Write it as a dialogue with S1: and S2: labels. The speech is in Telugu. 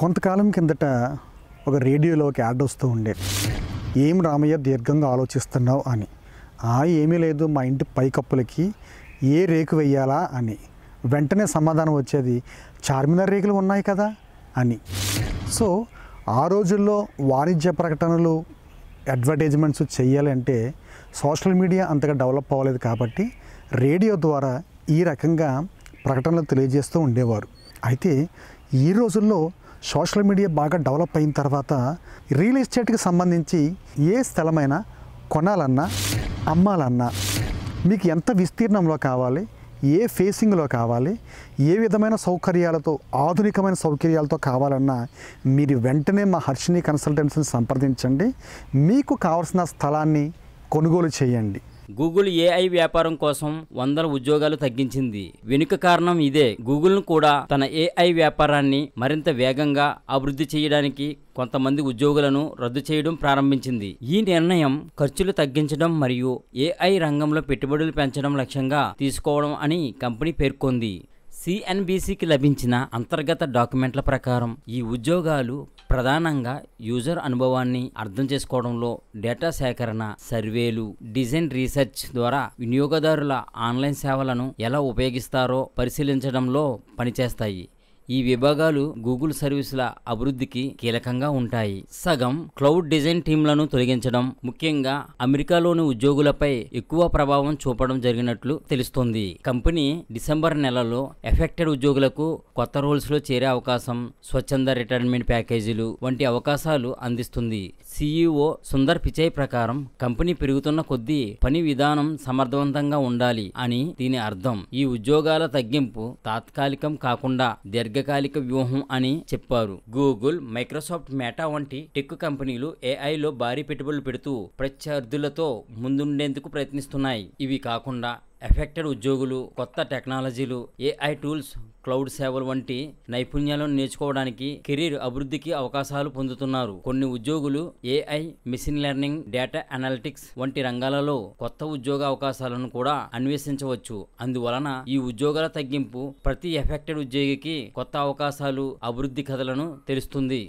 S1: కొంతకాలం కిందట ఒక రేడియోలో ఒక యాడ్ వస్తూ ఉండేది. ఏం రామయ్య దీర్ఘంగా ఆలోచిస్తున్నావు అని. ఏమీ లేదు, మా ఇంటి పైకప్పులకి ఏ రేకు వెయ్యాలా అని. వెంటనే సమాధానం వచ్చేది, చార్మినార్ రేకులు ఉన్నాయి కదా అని. సో ఆ రోజుల్లో వాణిజ్య ప్రకటనలు, అడ్వర్టైజ్మెంట్స్ చేయాలంటే సోషల్ మీడియా అంతగా డెవలప్ అవ్వలేదు కాబట్టి రేడియో ద్వారా ఈ రకంగా ప్రకటనలు తెలియజేస్తూ ఉండేవారు. అయితే ఈ రోజుల్లో సోషల్ మీడియా బాగా డెవలప్ అయిన తర్వాత రియల్ ఎస్టేట్కి సంబంధించి ఏ స్థలమైనా కొనాలన్నా అమ్మాలన్నా మీకు ఎంత విస్తీర్ణంలో కావాలి, ఏ ఫేసింగ్లో కావాలి, ఏ విధమైన సౌకర్యాలతో, ఆధునికమైన సౌకర్యాలతో కావాలన్నా మీరు వెంటనే మా హర్షిని కన్సల్టెన్సీని సంప్రదించండి. మీకు కావాల్సిన స్థలాన్ని కొనుగోలు చేయండి.
S2: గూగుల్ ఏఐ వ్యాపారం కోసం వందల ఉద్యోగాలు తగ్గించింది. వెనుక కారణం ఇదే. గూగుల్ను కూడా తన ఏఐ వ్యాపారాన్ని మరింత వేగంగా అభివృద్ధి చేయడానికి కొంతమంది ఉద్యోగులను రద్దు చేయడం ప్రారంభించింది. ఈ నిర్ణయం ఖర్చులు తగ్గించడం మరియు ఏఐ రంగంలో పెట్టుబడులు పెంచడం లక్ష్యంగా తీసుకోవడం అని కంపెనీ పేర్కొంది. సిఎన్బిసికి లభించిన అంతర్గత డాక్యుమెంట్ల ప్రకారం ఈ ఉద్యోగాలు ప్రధానంగా యూజర్ అనుభవాన్ని అర్థం చేసుకోవడంలో, డేటా సేకరణ, సర్వేలు, డిజైన్ రీసెర్చ్ ద్వారా వినియోగదారుల ఆన్లైన్ సేవలను ఎలా ఉపయోగిస్తారో పరిశీలించడంలో పనిచేస్తాయి. ఈ విభాగాలు గూగుల్ సర్వీసుల అభివృద్ధికి కీలకంగా ఉంటాయి. సగం క్లౌడ్ డిజైన్ టీంలను తొలగించడం, ముఖ్యంగా అమెరికాలోని ఉద్యోగులపై ఎక్కువ ప్రభావం చూపడం జరిగినట్లు తెలుస్తోంది. కంపెనీ డిసెంబర్ నెలలో ఎఫెక్టెడ్ ఉద్యోగులకు కొత్త రోల్స్లో చేరే అవకాశం, స్వచ్ఛంద రిటైర్మెంట్ ప్యాకేజీలు వంటి అవకాశాలు అందిస్తుంది. CEO సుందర్ పిచై ప్రకారం కంపెనీ పెరుగుతున్న కొద్దీ పని విధానం సమర్థవంతంగా ఉండాలి అని దీని అర్థం. ఈ ఉద్యోగాల తగ్గింపు తాత్కాలికం కాకుండా దీర్ఘకాలిక వ్యూహం అని చెప్పారు. గూగుల్, మైక్రోసాఫ్ట్, మెటా వంటి టెక్ కంపెనీలు ఏఐలో భారీ పెట్టుబడులు పెడుతూ ప్రత్యర్థులతో ముందుండేందుకు ప్రయత్నిస్తున్నాయి. ఇవి కాకుండా ఎఫెక్టెడ్ ఉద్యోగులు కొత్త టెక్నాలజీలు, ఏఐ టూల్స్, క్లౌడ్ సేవలు వంటి నైపుణ్యాలను నేర్చుకోవడానికి కెరీర్ అభివృద్ధికి అవకాశాలు పొందుతున్నారు. కొన్ని ఉద్యోగులు AI, machine learning, data analytics వంటి రంగాలలో కొత్త ఉద్యోగ అవకాశాలను కూడా అన్వేషించవచ్చు. అందువలన ఈ ఉద్యోగాల తగ్గింపు ప్రతి ఎఫెక్టెడ్ ఉద్యోగికి కొత్త అవకాశాలు, అభివృద్ధి కథలను తెలుస్తుంది.